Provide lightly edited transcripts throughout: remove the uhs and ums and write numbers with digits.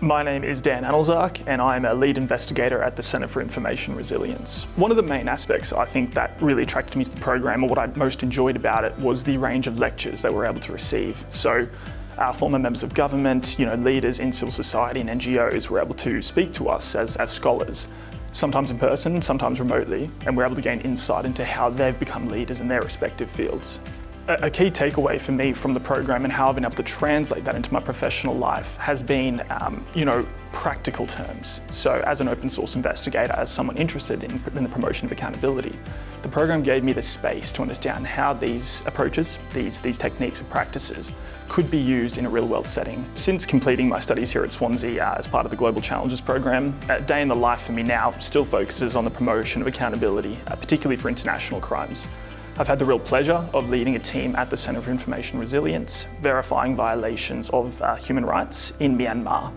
My name is Dan Anlezark and I'm a lead investigator at the Centre for Information Resilience. One of the main aspects I think that really attracted me to the program, or what I most enjoyed about it, was the range of lectures that we're able to receive. So former members of government, leaders in civil society and NGOs were able to speak to us as scholars, sometimes in person, sometimes remotely, and we're able to gain insight into how they've become leaders in their respective fields. A key takeaway for me from the program and how I've been able to translate that into my professional life has been, practical terms. So as an open source investigator, as someone interested in the promotion of accountability, the program gave me the space to understand how these approaches, these techniques and practices could be used in a real world setting. Since completing my studies here at Swansea as part of the Global Challenges program, a day in the life for me now still focuses on the promotion of accountability, particularly for international crimes. I've had the real pleasure of leading a team at the Centre for Information Resilience, verifying violations of human rights in Myanmar.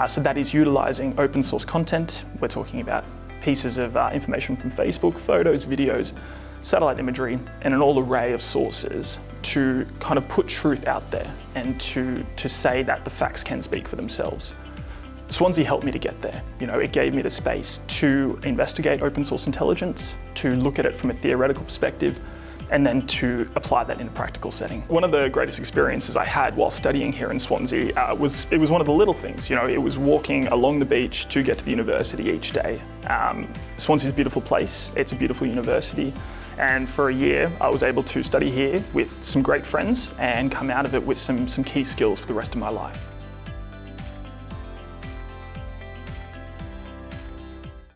So that is utilising open source content. We're talking about pieces of information from Facebook, photos, videos, satellite imagery, and an all array of sources to kind of put truth out there and to say that the facts can speak for themselves. Swansea helped me to get there. It gave me the space to investigate open source intelligence, to look at it from a theoretical perspective, and then to apply that in a practical setting. One of the greatest experiences I had while studying here in Swansea was one of the little things. It was walking along the beach to get to the university each day. Swansea's a beautiful place, it's a beautiful university, and for a year I was able to study here with some great friends and come out of it with some key skills for the rest of my life.